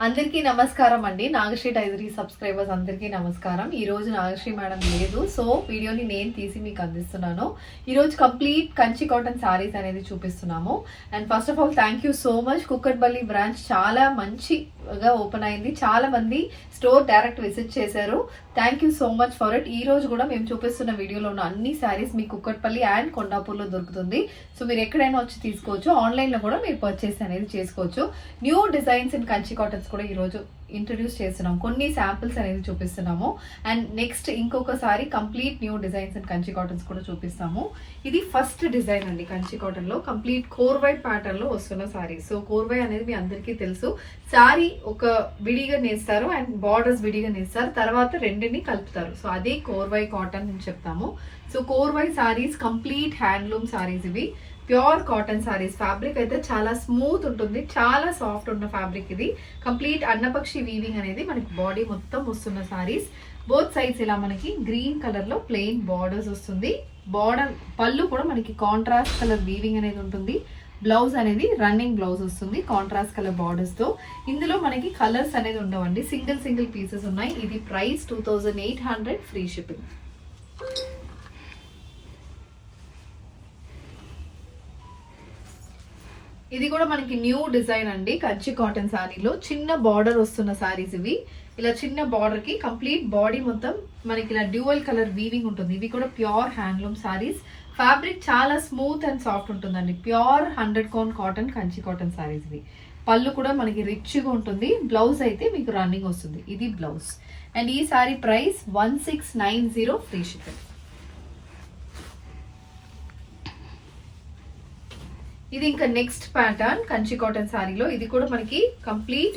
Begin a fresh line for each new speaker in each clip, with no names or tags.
అందరికీ నమస్కారం అండి. నాగశ్రీ డైరీ సబ్స్క్రైబర్స్ అందరికీ నమస్కారం. ఈ రోజు నాగశ్రీ మేడం లేదు, సో వీడియోని నేను తీసి మీకు అందిస్తున్నాను. ఈ రోజు కంప్లీట్ కంచి కాటన్ సారీస్ అనేది చూపిస్తున్నాము. And first of all thank you so much. Kukatpally branch చాలా మంచిగా ఓపెన్ అయింది. చాలా మంది స్టోర్ డైరెక్ట్ విజిట్ చేశారు. Thank you so much for it. ఈ రోజు కూడా మేము చూపిస్తున్న వీడియోలో ఉన్న అన్ని శారీస్ మీ కుక్కట్పల్లి అండ్ కొండాపూర్లో దొరుకుతుంది. సో మీరు ఎక్కడైనా వచ్చి తీసుకోవచ్చు. ఆన్లైన్ లో కూడా మీరు పర్చేస్ అనేది చేసుకోవచ్చు. New designs in Kanchi cottons కూడా ఈ రోజు ఇంట్రడ్యూస్ చేస్తున్నాం. కొన్ని శాంపిల్స్ అనేది చూపిస్తున్నాము. అండ్ నెక్స్ట్ ఇంకొకసారి complete new designs and Kanchi cottons కూడా చూపిస్తాము. ఇది ఫస్ట్ డిజైన్ అండి. కంచి కాటన్ లో కంప్లీట్ కోర్వై ప్యాటర్న్ లో వస్తున్న సారీ. సో కోర్వై అనేది మీ అందరికీ తెలుసు. సారీ ఒక విడిగా నేస్తారు అండ్ బార్డర్స్ విడిగా నేస్తారు, తర్వాత రెండిని కలుపుతారు. సో అదే కోర్వై కాటన్ అని చెప్తాము. So Korvai saris complete handloom saris ఇవి. Pure cotton saris. ఫ్యాబ్రిక్ అయితే చాలా స్మూత్ ఉంటుంది, చాలా సాఫ్ట్ ఉన్న ఫ్యాబ్రిక్ ఇది. కంప్లీట్ అన్నపక్షి వీవింగ్ అనేది మనకి బాడీ మొత్తం వస్తున్న సారీస్. బోత్ సైడ్స్ ఇలా మనకి గ్రీన్ కలర్ లో ప్లెయిన్ బార్డర్స్ వస్తుంది. బార్డర్ పళ్ళు కూడా మనకి కాంట్రాస్ట్ కలర్ వీవింగ్ అనేది ఉంటుంది. బ్లౌజ్ అనేది రన్నింగ్ బ్లౌజ్ వస్తుంది కాంట్రాస్ట్ కలర్ బార్డర్స్ తో. ఇందులో మనకి కలర్స్ అనేది ఉండవండి, సింగిల్ పీసెస్ ఉన్నాయి. ఇది ప్రైస్ 2800 ఫ్రీ షిప్పింగ్. ఇది కూడా మనకి న్యూ డిజైన్ అండి. కంచి కాటన్ సారీలో చిన్న బార్డర్ వస్తున్న సారీస్ ఇవి. ఇలా చిన్న బార్డర్ కి కంప్లీట్ బాడీ మొత్తం మనకి ఇలా డ్యూయల్ కలర్ వీవింగ్ ఉంటుంది. ఇవి కూడా ప్యూర్ హ్యాండ్లూమ్ సారీస్. ఫ్యాబ్రిక్ చాలా స్మూత్ అండ్ సాఫ్ట్ ఉంటుందండి. Pure 100 count cotton Kanchi cotton saris ఇవి. పళ్ళు కూడా మనకి రిచ్ గా ఉంటుంది. బ్లౌజ్ అయితే మీకు రన్నింగ్ వస్తుంది. ఇది బ్లౌజ్. అండ్ ఈ సారీ ప్రైస్ 1690 ఫ్రీ షిప్పింగ్. ఇది ఇంకా నెక్స్ట్ ప్యాటర్న్ కంచి కాటన్ సారీలో. ఇది కూడా మనకి కంప్లీట్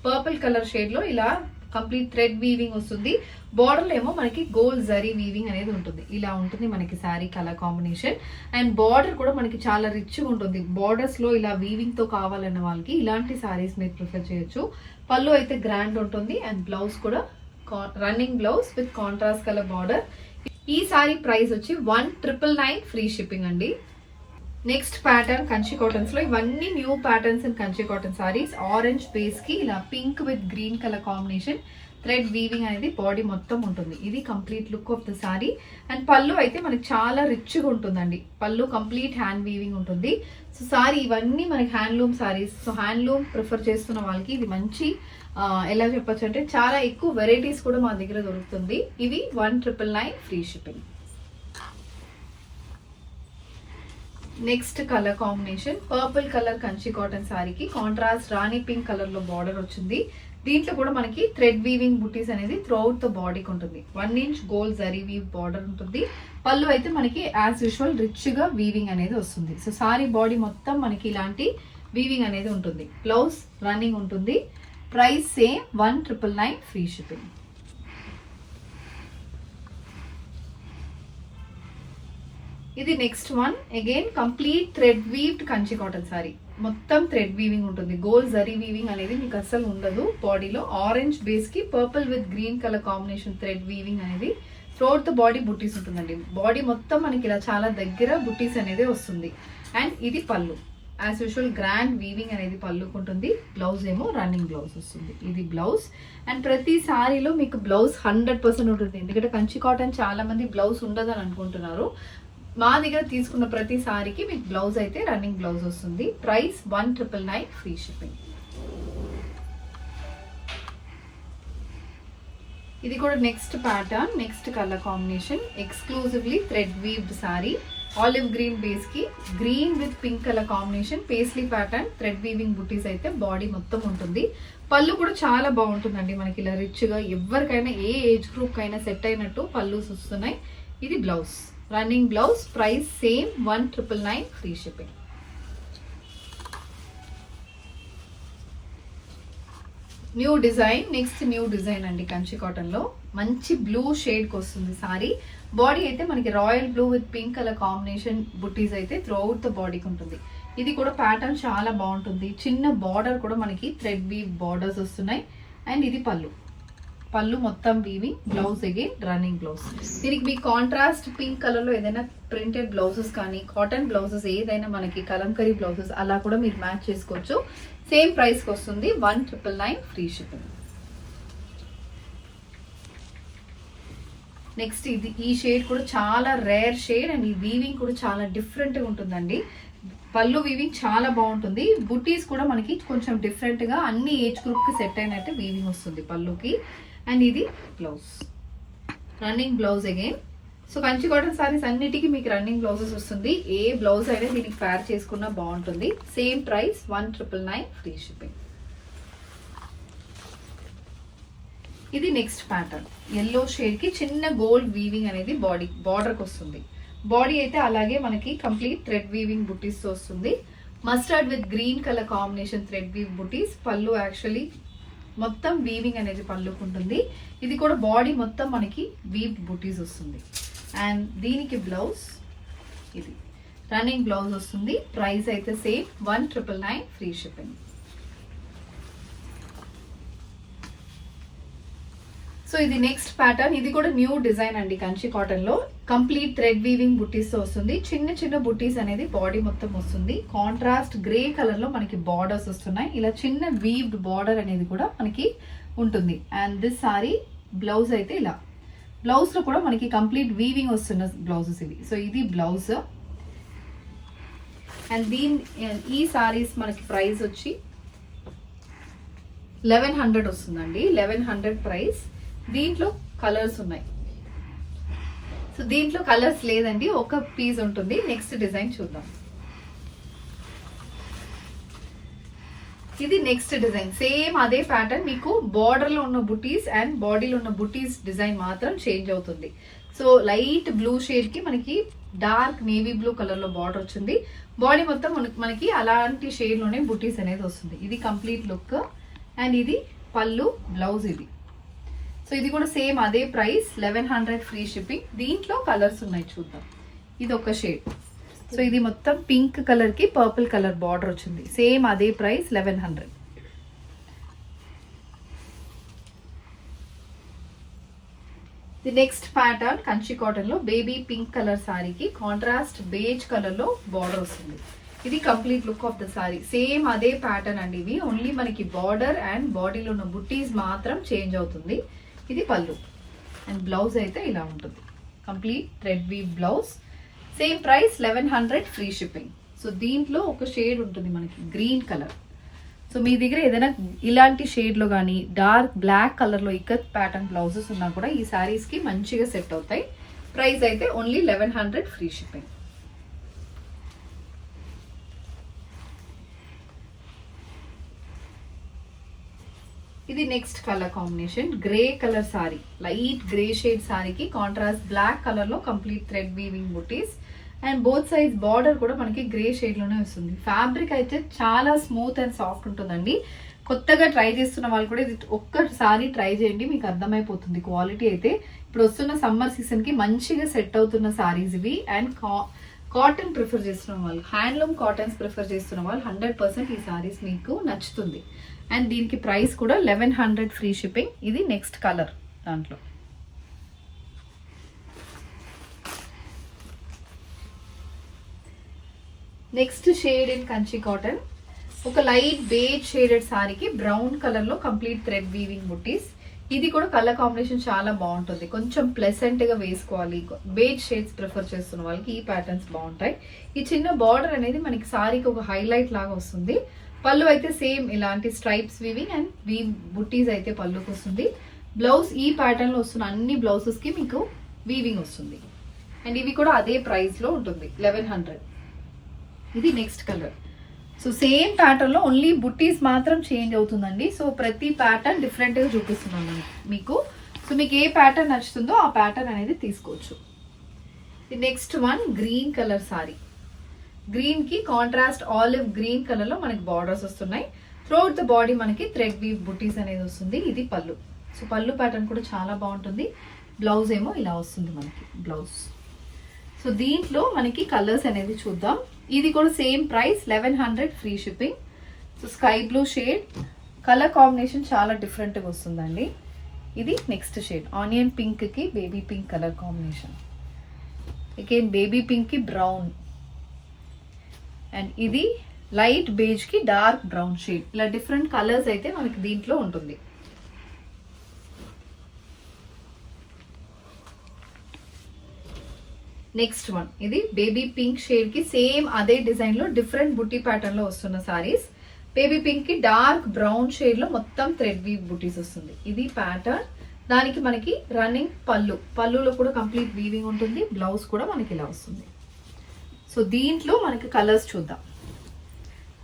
పర్పుల్ కలర్ షేడ్ లో ఇలా కంప్లీట్ థ్రెడ్ వీవింగ్ వస్తుంది. బార్డర్ లో ఏమో మనకి గోల్డ్ జరీ వీవింగ్ అనేది ఉంటుంది. ఇలా ఉంటుంది మనకి sorry colour combination. And border కూడా మనకి చాలా రిచ్ గా ఉంటుంది. బార్డర్స్ లో ఇలా వీవింగ్ తో కావాలన్న వాళ్ళకి ఇలాంటి సారీస్ మీరు ప్రిఫర్ చేయొచ్చు. పళ్ళు అయితే గ్రాండ్ ఉంటుంది. అండ్ బ్లౌజ్ కూడా running blouse with contrast colour border. ఈ సారీ ప్రైస్ వచ్చి 1999 ఫ్రీ షిప్పింగ్ అండి. నెక్స్ట్ ప్యాటర్న్ కంచి కాటన్స్ లో ఇవన్నీ new patterns in Kanchi cotton saris. Orange base కి ఇలా pink with green colour combination thread weaving అనేది బాడీ మొత్తం ఉంటుంది. ఇది complete look of the sorry. And పళ్ళు అయితే మనకి చాలా రిచ్ గా ఉంటుందండి. పళ్ళు కంప్లీట్ హ్యాండ్ వీవింగ్ ఉంటుంది. సో సారీ ఇవన్నీ మనకి handloom saris. So handloom prefer చేస్తున్న వాళ్ళకి ఇది మంచి ఎలా చెప్పొచ్చు అంటే చాలా ఎక్కువ వెరైటీస్ కూడా మా దగ్గర దొరుకుతుంది. ఇవి 1999 free shipping. Next colour combination purple colour Kanchi cotton సారీకి కాంట్రాస్ట్ రాణి పింక్ కలర్ లో బార్డర్ వచ్చింది. దీంట్లో కూడా మనకి థ్రెడ్ వీవింగ్ బుటీస్ అనేది త్రూ అవుట్ ద బాడీకి ఉంటుంది. 1 inch gold zari weave border ఉంటుంది. పళ్ళు అయితే మనకి యాజ్ యూజువల్ రిచ్ గా వీవింగ్ అనేది వస్తుంది. సో సారీ బాడీ మొత్తం మనకి ఇలాంటి వీవింగ్ అనేది ఉంటుంది. బ్లౌజ్ రన్నింగ్ ఉంటుంది. Price same 1999 free shipping. ఇది next one. Again complete thread weaved Kanchi cotton sari. మొత్తం థ్రెడ్ వీవింగ్ ఉంటుంది. గోల్డ్ జరీ వీవింగ్ అనేది మీకు అస్సలు ఉండదు బాడీలో. ఆరెంజ్ బేస్ కి purple with green colour combination thread weaving అనేది త్రూఅవుట్ ద బాడీ బుట్టీస్ ఉంటుందండి. బాడీ మొత్తం మనకి ఇలా చాలా దగ్గర బుట్టీస్ అనేది వస్తుంది. అండ్ ఇది పళ్ళు. యాజ్ యూజువల్ గ్రాండ్ వీవింగ్ అనేది పళ్ళుకు ఉంటుంది. బ్లౌజ్ ఏమో రన్నింగ్ బ్లౌజ్ వస్తుంది. ఇది బ్లౌజ్. అండ్ ప్రతి సారీలో మీకు బ్లౌజ్ 100% ఉంటుంది. ఎందుకంటే కంచి కాటన్ చాలా మంది బ్లౌజ్ ఉండదని అనుకుంటున్నారు. మా దగ్గర తీసుకున్న ప్రతి సారీకి మీకు బ్లౌజ్ అయితే రన్నింగ్ బ్లౌజ్ వస్తుంది. Price 1999 free shipping. ఇది కూడా next pattern, next colour combination. Exclusively thread weaved sari. Olive green base కి green with pink colour combination. Paisley pattern thread weaving buttis అయితే బాడీ మొత్తం ఉంటుంది. పళ్ళు కూడా చాలా బాగుంటుందండి. మనకి ఇలా రిచ్ గా ఎవరికైనా ఏ ఏజ్ గ్రూప్ కైనా సెట్ అయినట్టు పళ్ళుస్ వస్తున్నాయి. ఇది blouse running blouse. Price same 1999 free shipping. New design. Next new design అండి. కంచి కాటన్ లో మంచి బ్లూ షేడ్ కి వస్తుంది సారీ. బాడీ అయితే మనకి royal blue with pink colour combination buttis అయితే త్రూ అవుట్ ద బాడీకి ఉంటుంది. ఇది కూడా ప్యాటర్న్ చాలా బాగుంటుంది. చిన్న బార్డర్ కూడా మనకి థ్రెడ్ వీవ్ బార్డర్స్ వస్తున్నాయి. అండ్ ఇది పళ్ళు. పళ్ళు మొత్తం weaving, blouse again running blouse. దీనికి మీ కాంట్రాస్ట్ పింక్ కలర్ లో ఏదైనా ప్రింటెడ్ బ్లౌజెస్ కానీ కాటన్ బ్లౌజెస్ ఏదైనా మనకి కలంకరీ బ్లౌజెస్ అలా కూడా మీరు మ్యాచ్ చేసుకోవచ్చు. సేమ్ ప్రైస్ కి వస్తుంది 1999 ఫ్రీ షిప్పింగ్. నెక్స్ట్ ఈ షేడ్ కూడా చాలా రేర్ షేడ్ అండ్ ఈ వీవింగ్ కూడా చాలా డిఫరెంట్ గా ఉంటుందండి. పళ్ళు వీవింగ్ చాలా బాగుంటుంది. బుటీస్ కూడా మనకి కొంచెం డిఫరెంట్ గా అన్ని ఏజ్ గ్రూప్ కి సెట్ అయినట్టు వీవింగ్ వస్తుంది పళ్ళుకి. అండ్ ఇది blouse, running blouse again. So Kanchi cotton saris అన్నిటికీ మీకు రన్నింగ్ బ్లౌజెస్ వస్తుంది. ఏ బ్లౌజ్ అయినా దీనికి పేర్ చేసుకున్నా బాగుంటుంది. Same price 1999 free shipping. ఇది నెక్స్ట్ ప్యాటర్న్, ఎల్లో షేడ్ కి చిన్న గోల్డ్ వీవింగ్ అనేది బార్డర్ కి వస్తుంది. బాడీ అయితే అలాగే మనకి కంప్లీట్ థ్రెడ్ వీవింగ్ బుటీస్ తో వస్తుంది. Mustard with green colour combination thread weave buttis. పళ్ళు యాక్చువల్లీ మొత్తం వీవింగ్ అనేది పళ్ళుకు ఉంటుంది. ఇది కూడా బాడీ మొత్తం మనకి వీవ్ బుటీస్ వస్తుంది. అండ్ దీనికి బ్లౌజ్ ఇది రన్నింగ్ బ్లౌజ్ వస్తుంది. ప్రైస్ అయితే సేమ్ 1999 ఫ్రీ షిప్పింగ్. సో ఇది నెక్స్ట్ ప్యాటర్న్, ఇది కూడా న్యూ డిజైన్ అండి. కంచి కాటన్ లో కంప్లీట్ థ్రెడ్ వీవింగ్ బుటీస్ తో వస్తుంది. చిన్న చిన్న బుటీస్ అనేది బాడీ మొత్తం వస్తుంది. కాంట్రాస్ట్ గ్రే కలర్ లో మనకి బార్డర్స్ వస్తున్నాయి. ఇలా చిన్న వీవ్డ్ బార్డర్ అనేది కూడా మనకి ఉంటుంది. అండ్ దిస్ సారీ బ్లౌజ్ అయితే ఇలా, బ్లౌజ్ లో కూడా మనకి కంప్లీట్ వీవింగ్ వస్తున్న బ్లౌజెస్ ఇవి. సో ఇది బ్లౌజ్. అండ్ ఈ సారీస్ మనకి ప్రైస్ వచ్చి 1100 వస్తుందండి. 1100 ప్రైస్. దీంట్లో కలర్స్ ఉన్నాయి. సో దీంట్లో కలర్స్ లేదండి, ఒక పీస్ ఉంటుంది. నెక్స్ట్ డిజైన్ చూద్దాం. ఇది నెక్స్ట్ డిజైన్, సేమ్ అదే ప్యాటర్న్. మీకు బార్డర్ లో ఉన్న బుటీస్ అండ్ బాడీలో ఉన్న బుటీస్ డిజైన్ మాత్రం చేంజ్ అవుతుంది. సో లైట్ బ్లూ షేడ్ కి మనకి డార్క్ నేవీ బ్లూ కలర్ లో బార్డర్ వచ్చింది. బాడీ మొత్తం మనకి అలాంటి షేడ్ లోనే బుటీస్ అనేది వస్తుంది. ఇది కంప్లీట్ లుక్. అండ్ ఇది పళ్ళు, బ్లౌజ్ ఇది. సో ఇది కూడా సేమ్ అదే ప్రైస్ 1100 ఫ్రీ షిప్పింగ్. దీంట్లో కలర్స్ ఉన్నాయి చూద్దాం. ఇది ఒక షేడ్. సో ఇది మొత్తం పింక్ కలర్ కి పర్పుల్ కలర్ బార్డర్ వచ్చింది. సేమ్ అదే price 1100. The next pattern Kanchi cotton లో బేబీ పింక్ కలర్ సారీకి కాంట్రాస్ట్ బేజ్ కలర్ లో బార్డర్ వస్తుంది. ఇది complete look of the sari. Same అదే ప్యాటర్న్ అండి. ఇవి ఓన్లీ మనకి బార్డర్ అండ్ బాడీలో ఉన్న బుట్టీస్ మాత్రం చేంజ్ అవుతుంది. ఇది పళ్ళు. అండ్ బ్లౌజ్ అయితే ఇలా ఉంటుంది, complete thread weave blouse. Same price 1100 free shipping. So దీంట్లో ఒక షేడ్ ఉంటుంది మనకి గ్రీన్ కలర్. సో మీ దగ్గర ఏదైనా ఇలాంటి షేడ్ లో కానీ డార్క్ బ్లాక్ కలర్ లో ఇక్కత్ ప్యాటర్న్ బ్లౌజెస్ ఉన్నా కూడా ఈ సారీస్ కి మంచిగా సెట్ అవుతాయి. ప్రైస్ అయితే ఓన్లీ 1100 ఫ్రీ షిప్పింగ్. ఇది next colour combination, grey colour sari, light grey shade సారీకి కాంట్రాస్ట్ బ్లాక్ కలర్ లో complete thread weaving buttis. And both size border కూడా మనకి గ్రే షేడ్ లోనే వస్తుంది. ఫ్యాబ్రిక్ అయితే చాలా స్మూత్ అండ్ సాఫ్ట్ ఉంటుందండి. కొత్తగా ట్రై చేస్తున్న వాళ్ళు కూడా ఇది ఒక్కసారి ట్రై చేయండి, మీకు అర్థమైపోతుంది క్వాలిటీ అయితే. ఇప్పుడు వస్తున్న సమ్మర్ సీజన్ కి మంచిగా సెట్ అవుతున్న సారీస్ ఇవి. అండ్ కాటన్ ప్రిఫర్ చేస్తున్న వాళ్ళు, హ్యాండ్లూమ్ కాటన్స్ ప్రిఫర్ చేస్తున్న వాళ్ళు 100% ఈ సారీస్ మీకు నచ్చుతుంది. అండ్ దీనికి ప్రైస్ కూడా 1100 ఫ్రీ షిప్పింగ్. ఇది నెక్స్ట్ కలర్. దాంట్లో next shade in Kanchi cotton, ఒక లైట్ బేజ్ షేడెడ్ సారీకి బ్రౌన్ కలర్ లో కంప్లీట్ థ్రెడ్ వీవింగ్ బుట్టీస్. ఇది కూడా కలర్ కాంబినేషన్ చాలా బాగుంటుంది. కొంచెం ప్లెసెంట్ గా వేసుకోవాలి, బేజ్ షేడ్స్ ప్రిఫర్ చేస్తున్న వాళ్ళకి ఈ ప్యాటర్న్స్ బాగుంటాయి. ఈ చిన్న బార్డర్ అనేది మనకి సారీకి ఒక హైలైట్ లాగా వస్తుంది. పళ్ళు అయితే సేమ్ ఇలాంటి స్ట్రైప్స్ వీవింగ్ అండ్ వీవ్ బుట్టీస్ అయితే పళ్ళుకి వస్తుంది. బ్లౌజ్ ఈ ప్యాటర్న్ లో వస్తున్న అన్ని బ్లౌజెస్ కి మీకు వీవింగ్ వస్తుంది. అండ్ ఇవి కూడా అదే ప్రైస్ లో ఉంటుంది 1100. ఇది next colour. So same pattern లో ఓన్లీ బుట్టీస్ మాత్రం చేంజ్ అవుతుందండి. సో ప్రతి ప్యాటర్న్ డిఫరెంట్ గా చూపిస్తున్నాను మీకు. సో మీకు ఏ ప్యాటర్న్ నచ్చుతుందో ఆ ప్యాటర్న్ అనేది తీసుకోవచ్చు. Next one green colour sorry, green కి కాంట్రాస్ట్ ఆలివ్ గ్రీన్ కలర్ లో మనకి బార్డర్స్ వస్తున్నాయి. త్రూఅవుట్ ద బాడీ మనకి థ్రెడ్ వీవ్ బుటీస్ అనేది వస్తుంది. ఇది పళ్ళు. సో పళ్ళు ప్యాటర్న్ కూడా చాలా బాగుంటుంది. బ్లౌజ్ ఏమో ఇలా వస్తుంది మనకి బ్లౌజ్. సో దీంట్లో మనకి కలర్స్ అనేది చూద్దాం. ఇది కూడా same price 1100 free shipping. So sky blue shade, colour combination చాలా డిఫరెంట్గా వస్తుందండి. ఇది నెక్స్ట్ షేడ్ ఆనియన్ పింక్ కి baby pink colour combination. Again baby pink కి బ్రౌన్, అండ్ ఇది లైట్ బేజ్ కి డార్క్ బ్రౌన్ షేడ్. ఇలా డిఫరెంట్ కలర్స్ అయితే మనకి దీంట్లో ఉంటుంది. నెక్స్ట్ వన్ ఇది బేబీ పింక్ షేడ్ కి సేమ్ అదే డిజైన్ లో డిఫరెంట్ బుట్టి ప్యాటర్న్ లో వస్తున్న సారీస్. బేబీ పింక్ కి డార్క్ బ్రౌన్ షేడ్ లో మొత్తం థ్రెడ్ వీవ్ బుటీస్ వస్తుంది. ఇది ప్యాటర్న్. దానికి మనకి రన్నింగ్ పళ్ళులో కూడా కంప్లీట్ వీవింగ్ ఉంటుంది. బ్లౌజ్ కూడా మనకి ఇలా వస్తుంది. సో దీంట్లో మనకి కలర్స్ చూద్దాం.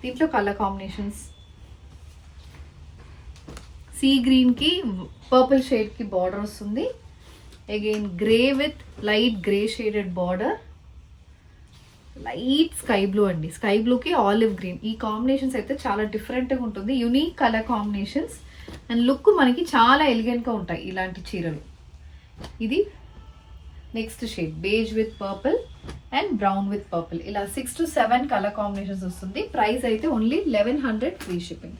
దీంట్లో కలర్ కాంబినేషన్స్ సీ గ్రీన్ కి పర్పుల్ షేడ్ కి బార్డర్ వస్తుంది. Again grey with light grey shaded border, light sky blue అండి, స్కై బ్లూకి ఆలివ్ గ్రీన్. ఈ కాంబినేషన్స్ అయితే చాలా డిఫరెంట్గా ఉంటుంది. Unique colour combinations and look మనకి చాలా ఎలిగెంట్గా ఉంటాయి ఇలాంటి చీరలు. ఇది next shade beige with purple and brown with purple. ఇలా 6 to 7 కలర్ కాంబినేషన్స్ వస్తుంది. ప్రైస్ అయితే ఓన్లీ 1100 ఫ్రీ షిప్పింగ్.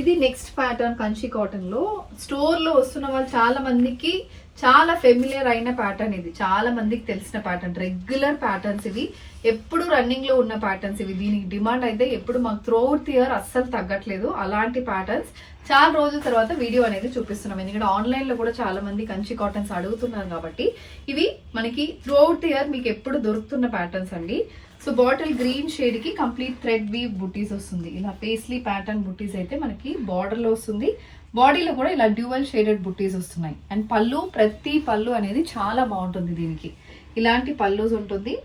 ఇది నెక్స్ట్ ప్యాటర్న్ కంచి కాటన్ లో. స్టోర్ లో వస్తున్న వాళ్ళు చాలా మందికి చాలా ఫెమిలియర్ అయిన ప్యాటర్న్. ఇది చాలా మందికి తెలిసిన ప్యాటర్న్, రెగ్యులర్ ప్యాటర్న్స్ ఇవి, ఎప్పుడు రన్నింగ్ లో ఉన్న ప్యాటర్న్స్ ఇవి. దీనికి డిమాండ్ అయితే ఎప్పుడు మాకు త్రూఅవుట్ ది ఇయర్ అస్సలు తగ్గట్లేదు. అలాంటి ప్యాటర్న్స్ చాలా రోజుల తర్వాత వీడియో అనేది చూపిస్తున్నాం. ఎందుకంటే ఆన్లైన్ లో కూడా చాలా మంది కంచి కాటన్స్ అడుగుతున్నారు కాబట్టి ఇవి మనకి త్రూఅవుట్ ది ఇయర్ మీకు ఎప్పుడు దొరుకుతున్న ప్యాటర్న్స్ అండి. సో బాటిల్ గ్రీన్ షేడ్ కి కంప్లీట్ థ్రెడ్ వీవ్ బుటీస్ వస్తుంది. ఇలా పేస్లీ ప్యాటర్న్ బుటీస్ అయితే మనకి బార్డర్ లో వస్తుంది. బాడీలో కూడా ఇలా డ్యూవల్ షేడెడ్ బుటీస్ వస్తున్నాయి. అండ్ పళ్ళు, ప్రతి పళ్ళు అనేది చాలా బాగుంటుంది. దీనికి ఇలాంటి పళ్ళుస్ ఉంటుంది.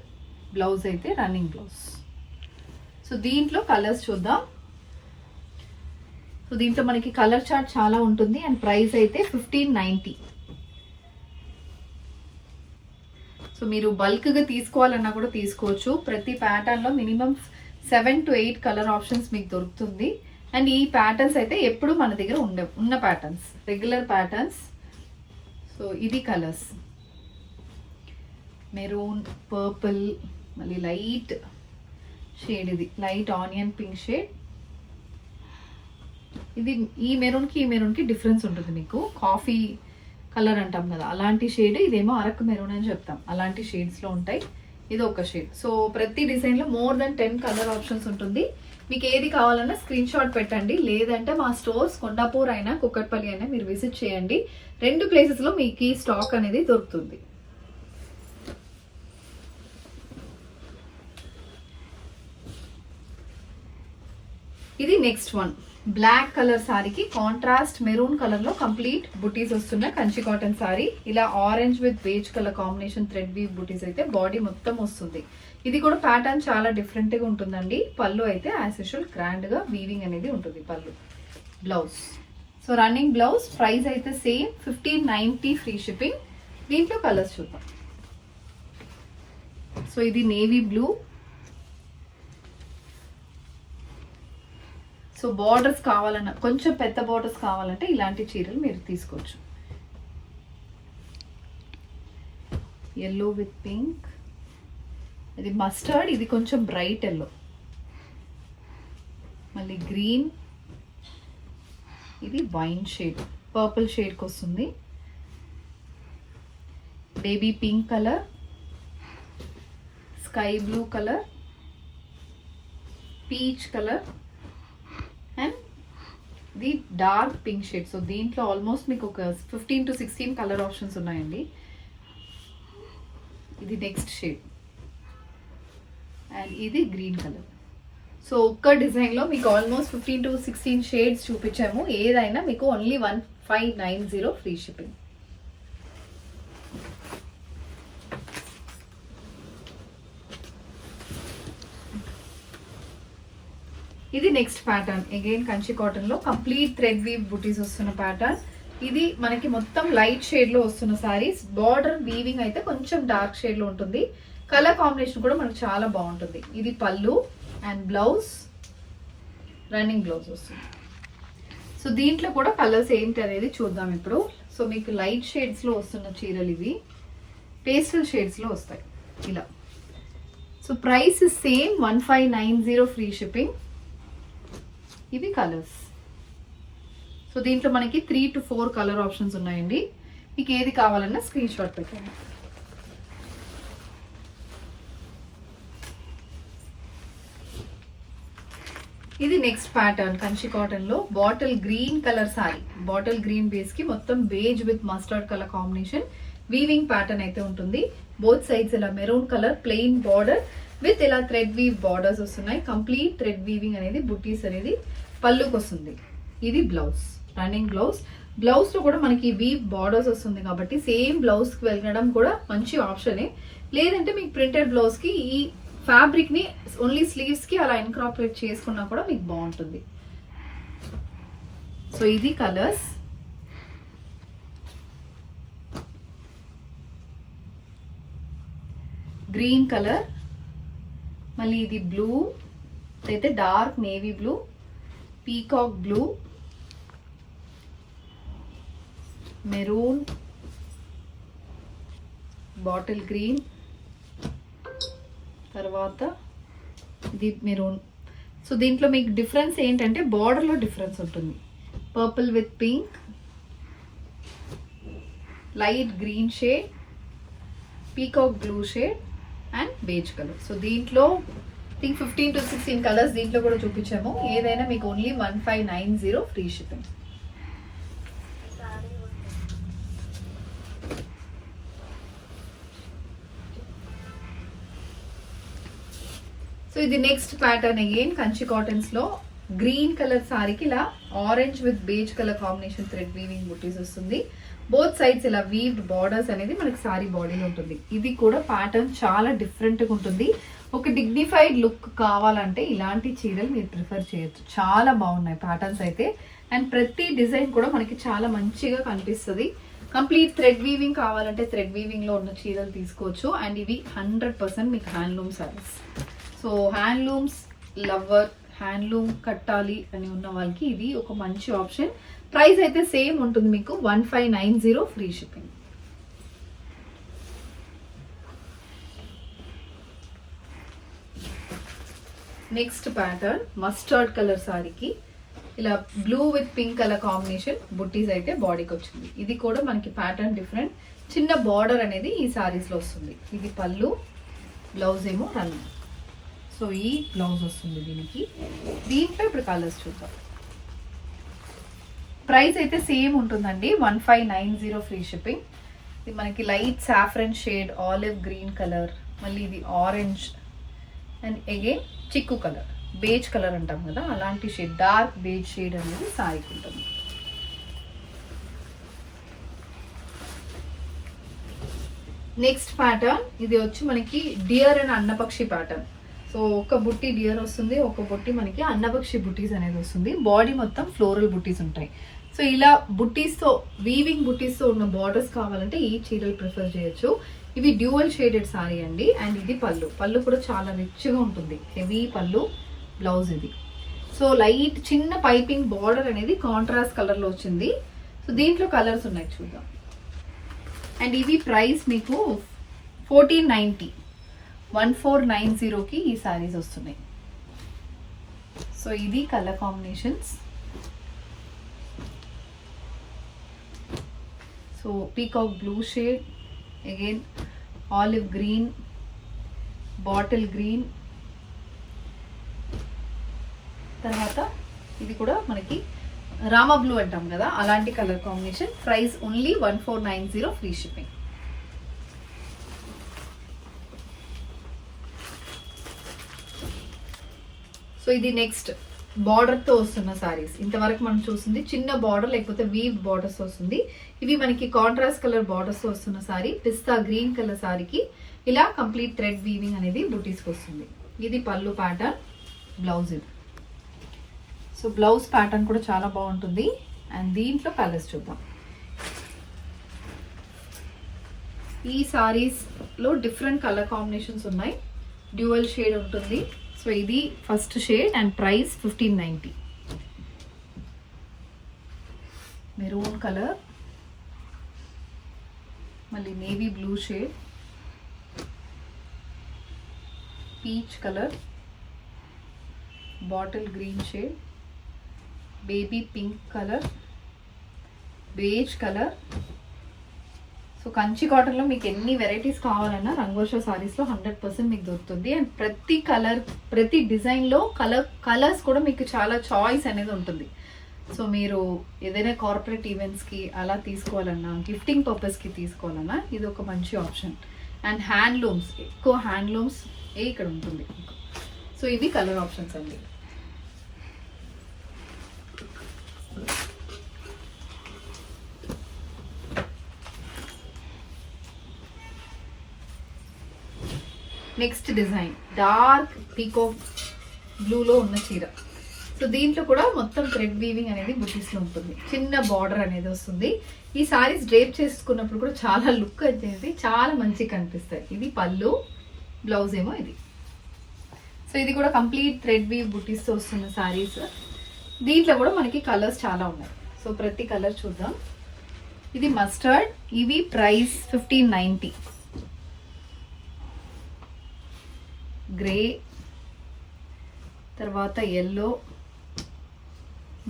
బ్లౌజ్ అయితే రన్నింగ్ బ్లౌజ్. సో దీంట్లో కలర్స్ చూద్దాం. సో దీంట్లో మనకి కలర్ చార్ట్ చాలా ఉంటుంది. అండ్ ప్రైస్ అయితే 1590. సో మీరు బల్క్ గా తీసుకోవాలన్నా కూడా తీసుకోవచ్చు. ప్రతి ప్యాటర్న్ లో మినిమం 7 to 8 కలర్ ఆప్షన్స్ మీకు దొరుకుతుంది. అండ్ ఈ ప్యాటర్న్స్ అయితే ఎప్పుడు మన దగ్గర ఉన్న ప్యాటర్న్స్, రెగ్యులర్ ప్యాటర్న్స్. సో ఇది కలర్స్ మెరూన్, పర్పుల్, మళ్ళీ లైట్ షేడ్, ఇది లైట్ ఆనియన్ పింక్ షేడ్. ఇది ఈ మెరూన్ కి డిఫరెన్స్ ఉంటుంది. మీకు కాఫీ కలర్ అంటాం కదా అలాంటి షేడ్, ఇదేమో అరకు మెరూన్ అని చెప్తాం. అలాంటి షేడ్స్ లో ఉంటాయి. ఇది ఒక షేడ్. సో ప్రతి డిజైన్ లో మోర్ దెన్ 10 కలర్ ఆప్షన్స్ ఉంటుంది. మీకు ఏది కావాలన్నా స్క్రీన్ షాట్ పెట్టండి. లేదంటే మా స్టోర్స్ కొండాపూర్ అయినా కుక్కట్పల్లి అయినా మీరు విజిట్ చేయండి. 2 ప్లేసెస్ లో మీకు ఈ స్టాక్ అనేది దొరుకుతుంది. ఇది నెక్స్ట్ వన్ బ్లాక్ కలర్ సారీకి కాంట్రాస్ట్ మెరూన్ కలర్ లో కంప్లీట్ బుటీస్ వస్తున్న కంచి కాటన్ సారీ. ఇలా orange with beige colour combination thread weave buttis అయితే బాడీ మొత్తం వస్తుంది. ఇది కూడా ప్యాటర్న్ చాలా డిఫరెంట్ గా ఉంటుందండి. పళ్ళు అయితే యాజ్ యూజువల్ గ్రాండ్ గా వీవింగ్ అనేది ఉంటుంది పళ్ళు. Blouse so running blouse. Price అయితే సేమ్ 1590 ఫ్రీ షిప్పింగ్. దీంట్లో కలర్స్ చూద్దాం. సో ఇది నేవీ బ్లూ. సో బార్డర్స్ కావాలన్నా, కొంచెం పెద్ద బార్డర్స్ కావాలంటే ఇలాంటి చీరలు మీరు తీసుకోవచ్చు. ఎల్లో విత్ పింక్, ఇది మస్టర్డ్, ఇది కొంచెం బ్రైట్ ఎల్లో, మళ్ళీ గ్రీన్, ఇది వైన్ షేడ్, పర్పుల్ షేడ్కి వస్తుంది, baby pink colour, sky blue colour, peach colour and the dark pink shade. So దీంట్లో ఆల్మోస్ట్ మీకు ఒక 15 to 16 కలర్ ఆప్షన్స్ ఉన్నాయండి. ఇది నెక్స్ట్ షేడ్ అండ్ ఇది గ్రీన్ కలర్. సో ఒక్క డిజైన్లో మీకు ఆల్మోస్ట్ 15 to 16 షేడ్స్ చూపించాము. ఏదైనా మీకు ఓన్లీ 1590 ఫ్రీ షిప్పింగ్. ఇది next pattern again Kanchi cotton లో కంప్లీట్ థ్రెడ్ వీవ్ బుటీస్ వస్తున్న ప్యాటర్న్. ఇది మనకి మొత్తం లైట్ షేడ్ లో వస్తున్న సారీస్. బార్డర్ వీవింగ్ అయితే కొంచెం డార్క్ షేడ్ లో ఉంటుంది. కలర్ కాంబినేషన్ కూడా మనకు చాలా బాగుంటుంది. ఇది పళ్ళు అండ్ బ్లౌజ్, రన్నింగ్ బ్లౌజ్ వస్తుంది. సో దీంట్లో కూడా కలర్స్ ఏంటి అనేది చూద్దాం ఇప్పుడు. సో మీకు లైట్ షేడ్స్ లో వస్తున్న చీరలు ఇవి, పేస్టల్ షేడ్స్ లో వస్తాయి ఇలా. So price same 1590 free shipping. ఇవి కలర్స్. సో దీంట్లో మనకి 3 to 4 కలర్ ఆప్షన్స్ ఉన్నాయండి. మీకు ఏది కావాలన్నా స్క్రీన్ షాట్ పెట్టండి. ఇది నెక్స్ట్ ప్యాటర్న్ కంచి కాటన్ లో bottle green colour sorry. Bottle green base కి మొత్తం beige with mustard colour combination weaving pattern అయితే ఉంటుంది. బోత్ సైడ్స్ ఇలా maroon colour plain border with ఇలా థ్రెడ్ వీవ్ బార్డర్స్ వస్తున్నాయి. కంప్లీట్ థ్రెడ్ వీవింగ్ అనేది బుట్టీస్ అనేది పళ్ళుకి వస్తుంది. ఇది బ్లౌజ్, రన్నింగ్ బ్లౌజ్. బ్లౌజ్ లో కూడా మనకి వీవ్ బార్డర్స్ వస్తుంది కాబట్టి సేమ్ బ్లౌజ్ కి వెళ్ళడం కూడా మంచి ఆప్షనే. లేదంటే మీకు ప్రింటెడ్ బ్లౌజ్ కి ఈ ఫ్యాబ్రిక్ ని ఓన్లీ స్లీవ్స్ కి అలా ఇన్కార్పొరేట్ చేసుకున్నా కూడా మీకు బాగుంటుంది. సో ఇది కలర్స్. గ్రీన్ కలర్, మళ్ళీ ఇది బ్లూ అయితే dark navy blue, peacock blue, maroon, bottle green, తర్వాత ఇది మెరూన్. సో దీంట్లో మీకు డిఫరెన్స్ ఏంటంటే బార్డర్లో డిఫరెన్స్ ఉంటుంది. Purple with pink, light green shade, peacock blue shade and beige colour. So దీంట్లో థింక్ 15 to 16 కలర్స్ దీంట్లో కూడా చూపించాము. ఏదైనా మీకు ఓన్లీ 1590 ఫ్రీ షిప్పింగ్. సో ఇది next pattern again Kanchi cottons లో గ్రీన్ కలర్ సారీకి ఇలా orange with beige colour combination thread weaving బుటీస్ వస్తుంది. బోత్ సైడ్స్ ఇలా వీవ్డ్ బార్డర్స్ అనేది మనకి సారీ బాడీలో ఉంటుంది. ఇది కూడా ప్యాటర్న్ చాలా డిఫరెంట్ గా ఉంటుంది. ఒక డిగ్నిఫైడ్ లుక్ కావాలంటే ఇలాంటి చీరలు మీరు ప్రిఫర్ చేయొచ్చు. చాలా బాగున్నాయి ప్యాటర్న్స్ అయితే. అండ్ ప్రతి డిజైన్ కూడా మనకి చాలా మంచిగా కనిపిస్తుంది. కంప్లీట్ థ్రెడ్ వీవింగ్ కావాలంటే థ్రెడ్ వీవింగ్ లో ఉన్న చీరలు తీసుకోవచ్చు. అండ్ ఇవి 100% మీకు handloom saris. So handlooms lover, handloom కట్టాలి అని ఉన్న వాళ్ళకి ఇది ఒక మంచి ఆప్షన్. ప్రైస్ అయితే సేమ్ ఉంటుంది మీకు 1590 free shipping. Next pattern mustard colour సారీకి ఇలా blue with pink colour combination buttis అయితే బాడీకి వచ్చింది. ఇది కూడా మనకి ప్యాటర్న్ డిఫరెంట్. చిన్న బార్డర్ అనేది ఈ సారీస్ లో వస్తుంది. ఇది పళ్ళు, బ్లౌజ్ ఏమో రన్నింగ్. సో ఈ బ్లౌజ్ వస్తుంది దీనికి. దీంట్లో ఇప్పుడు కలర్స్ చూద్దాం. ప్రైస్ అయితే సేమ్ ఉంటుందండి 1590 ఫ్రీ షిప్పింగ్. ఇది మనకి light saffron shade, olive green colour, మళ్ళీ ఇది ఆరెంజ్ అండ్ అగైన్ చిక్కు కలర్, బేజ్ కలర్ అంటాం కదా అలాంటి షేడ్, డార్క్ బేజ్ షేడ్ అనేది సారీకి ఉంటుంది. నెక్స్ట్ ప్యాటర్న్ ఇది వచ్చి మనకి డియర్ అండ్ అన్నపక్షి ప్యాటర్న్. సో ఒక బుట్టి డియర్ వస్తుంది, ఒక బుట్టి మనకి అన్నపక్షి బుట్టీస్ అనేది వస్తుంది. బాడీ మొత్తం ఫ్లోరల్ బుట్టీస్ ఉంటాయి. సో ఇలా బుట్టీస్తో వీవింగ్ బుట్టీస్తో ఉన్న బార్డర్స్ కావాలంటే ఈ చీరలు ప్రిఫర్ చేయొచ్చు. ఇవి డ్యూయల్ షేడెడ్ సారీ అండి. అండ్ ఇది పళ్ళు. పళ్ళు కూడా చాలా రిచ్గా ఉంటుంది, హెవీ పళ్ళు. బ్లౌజ్ ఇది. సో లైట్ చిన్న పైపింగ్ బార్డర్ అనేది కాంట్రాస్ట్ కలర్లో వచ్చింది. సో దీంట్లో కలర్స్ ఉన్నాయి చూద్దాం. అండ్ ఇవి ప్రైస్ మీకు 1490కి ఈ సారీస్ వస్తున్నాయి. సో ఇది colour combinations. So peacock blue shade, again olive green, bottle green, తర్వాత ఇది కూడా మనకి రామా బ్లూ అంటాం కదా అలాంటి colour combination. Price only 1490 free shipping. So ఇది నెక్స్ట్ బార్డర్ తో వస్తున్న సారీస్. ఇంతవరకు మనం చూస్తుంది చిన్న బార్డర్ లేకపోతే వీవ్ బార్డర్స్ వస్తుంది. ఇవి మనకి కాంట్రాస్ట్ కలర్ బార్డర్స్ వస్తున్న సారీ. పిస్తా గ్రీన్ కలర్ సారీకి ఇలా కంప్లీట్ థ్రెడ్ వీవింగ్ అనేది బుటీస్కి వస్తుంది. ఇది పళ్ళు ప్యాటర్న్, బ్లౌజ్ ఇది. సో బ్లౌజ్ ప్యాటర్న్ కూడా చాలా బాగుంటుంది. అండ్ దీంట్లో కలర్స్ చూద్దాం. ఈ సారీస్ లో డిఫరెంట్ కలర్ కాంబినేషన్స్ ఉన్నాయి. డ్యూయల్ షేడ్ ఉంటుంది. సో ఇది first shade and price 1590. Maroon colour, మళ్ళీ navy blue shade, peach colour, bottle green shade, baby pink colour, beige colour. So Kanchi కాటన్లో మీకు ఎన్ని వెరైటీస్ కావాలన్నా రంగోషా సారీస్లో 100% మీకు దొరుకుతుంది. అండ్ ప్రతి కలర్, ప్రతి డిజైన్లో కలర్స్ కూడా మీకు చాలా చాయిస్ అనేది ఉంటుంది. సో మీరు ఏదైనా కార్పొరేట్ ఈవెంట్స్కి అలా తీసుకోవాలన్నా, గిఫ్టింగ్ పర్పస్కి తీసుకోవాలన్నా ఇది ఒక మంచి ఆప్షన్. అండ్ హ్యాండ్లూమ్స్, ఎక్కువ హ్యాండ్లూమ్స్ ఇక్కడ ఉంటుంది. సో ఇవి కలర్ ఆప్షన్స్ అండి. నెక్స్ట్ డిజైన్ డార్క్ పీకో బ్లూలో ఉన్న చీర. సో దీంట్లో కూడా మొత్తం థ్రెడ్ వీవింగ్ అనేది బుటీస్లో ఉంటుంది. చిన్న బార్డర్ అనేది వస్తుంది. ఈ సారీస్ డ్రేప్ చేసుకున్నప్పుడు కూడా చాలా లుక్ అనేది చాలా మంచిగా కనిపిస్తాయి. ఇది పళ్ళు, బ్లౌజ్ ఏమో ఇది. సో ఇది కూడా కంప్లీట్ థ్రెడ్ వీవ్ బుటీస్తో వస్తున్న సారీస్. దీంట్లో కూడా మనకి కలర్స్ చాలా ఉన్నాయి. సో ప్రతి కలర్ చూద్దాం. ఇది మస్టర్డ్, ఇవి ప్రైస్ 1590. గ్రే, తర్వాత ఎల్లో,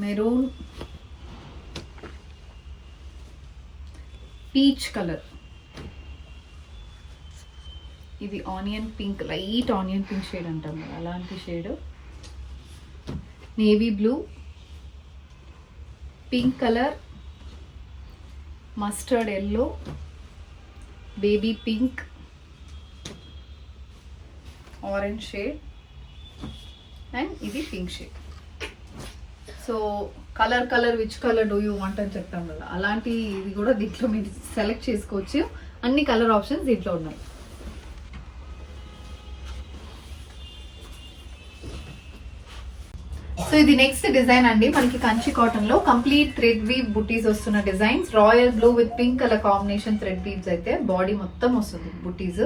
మెరూన్, పీచ్ కలర్, ఇది onion pink, light onion pink shade అంటాం కదా అలాంటి shade, navy blue, pink colour, mustard yellow, baby pink, orange shade and ఇది pink shade. So colour which colour do you want అని చెప్తాం కదా, అలాంటి ఇది కూడా దీంట్లో మీరు సెలెక్ట్ చేసుకోవచ్చు. అన్ని కలర్ ఆప్షన్స్ దీంట్లో ఉన్నాయి. సో ఇది నెక్స్ట్ డిజైన్ అండి. మనకి కంచి కాటన్ లో కంప్లీట్ థ్రెడ్ వీవ్ బుటీస్ వస్తున్న designs. Royal blue with pink colour combination thread weaves అయితే బాడీ మొత్తం వస్తుంది బుటీస్.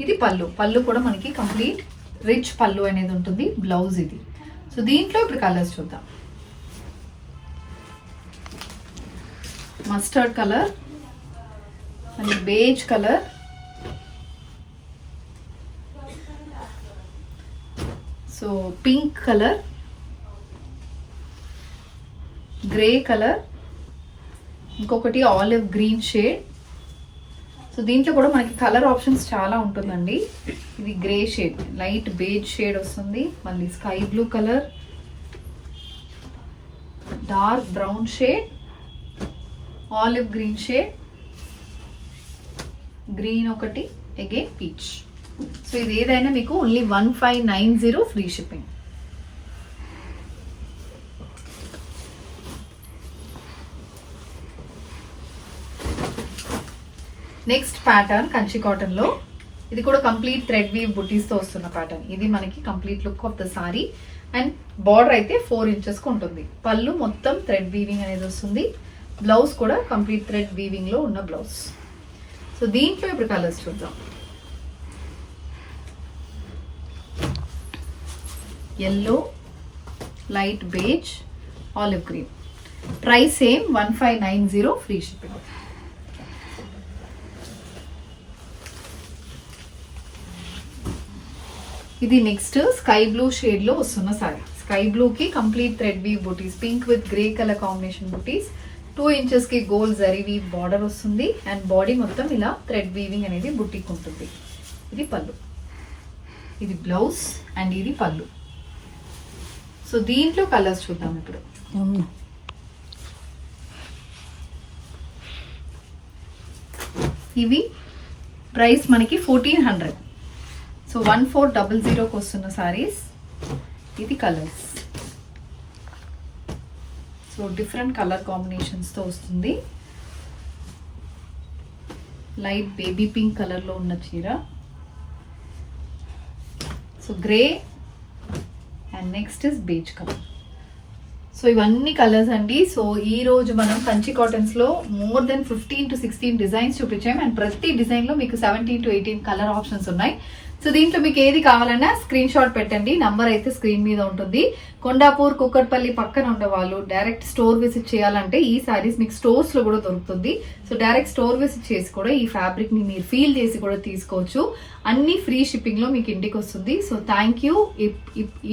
ఇది పళ్ళు కూడా మనకి కంప్లీట్ రిచ్ పళ్ళు అనేది ఉంటుంది. బ్లౌజ్ ఇది. సో దీంట్లో ఇప్పుడు కలర్స్ చూద్దాం. Mustard colour and beige colour, so pink colour, grey colour, ఇంకొకటి ఆలివ్ గ్రీన్ షేడ్. సో దీంట్లో కూడా మనకి కలర్ ఆప్షన్స్ చాలా ఉంటుందండి. ఇది grey shade, light beige shade వస్తుంది. మళ్ళీ sky blue colour, dark brown shade, olive green shade, green ఒకటి, అగైన్ పీచ్. సో ఇది ఏదైనా మీకు only 1590 free shipping. Next pattern Kanchi cotton లో, ఇది కూడా కంప్లీట్ థ్రెడ్ వీవ్ బుటీస్ తో వస్తున్న ప్యాటర్న్. ఇది మనకి complete look of the sorry. And border అయితే 4 inches కు ఉంటుంది. పళ్ళు మొత్తం థ్రెడ్ వీవింగ్ అనేది వస్తుంది. బ్లౌజ్ కూడా కంప్లీట్ థ్రెడ్ వీవింగ్ లో ఉన్న బ్లౌజ్. సో దీంట్లో ఇప్పుడు కలర్స్ చూద్దాం. Yellow, light beige, olive green. Price same 1590 free shipping. ఇది నెక్స్ట్ స్కై బ్లూ షేడ్ లో వస్తున్న సారీ. స్కై బ్లూ కి complete thread weave buttis, pink with grey colour combination buttis. 2 inches కి గోల్డ్ జరీ వీవ్ బార్డర్ వస్తుంది. And body మొత్తం ఇలా thread weaving అనేది boutique ఉంటుంది. ఇది పళ్ళు, ఇది బ్లౌజ్ అండ్ ఇది పళ్ళు. సో దీంట్లో కలర్స్ చూద్దాం ఇప్పుడు. ఇవి ప్రైస్ మనకి 1400. సో 1400కి వస్తున్న సారీస్. ఇది కలర్స్. సో డిఫరెంట్ కలర్ కాంబినేషన్స్తో వస్తుంది. లైట్ బేబీ పింక్ కలర్లో ఉన్న చీర, so grey and next is beige colour. So ఇవన్నీ కలర్స్ అండి. సో ఈ రోజు మనం కంచి కాటన్స్ లో మోర్ దెన్ 15 to 16 డిజైన్స్ చూపించాం. అండ్ ప్రతి డిజైన్ లో మీకు 17 to 18 కలర్ ఆప్షన్స్ ఉన్నాయి. సో దీంట్లో మీకు ఏది కావాలన్నా స్క్రీన్ షాట్ పెట్టండి. నంబర్ అయితే స్క్రీన్ మీద ఉంటుంది. కొండాపూర్, కుక్కట్పల్లి పక్కన ఉండే వాళ్ళు డైరెక్ట్ స్టోర్ విజిట్ చేయాలంటే ఈ సారీస్ మీకు స్టోర్స్ లో కూడా దొరుకుతుంది. సో డైరెక్ట్ స్టోర్ విజిట్ చేసి కూడా ఈ ఫ్యాబ్రిక్ ని మీరు ఫీల్ చేసి కూడా తీసుకోవచ్చు. అన్ని ఫ్రీ షిప్పింగ్ లో మీకు ఇంటికి వస్తుంది. So thank you.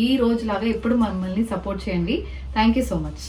ఈ రోజు లాగా ఎప్పుడు మమ్మల్ని సపోర్ట్ చేయండి. Thank you so much.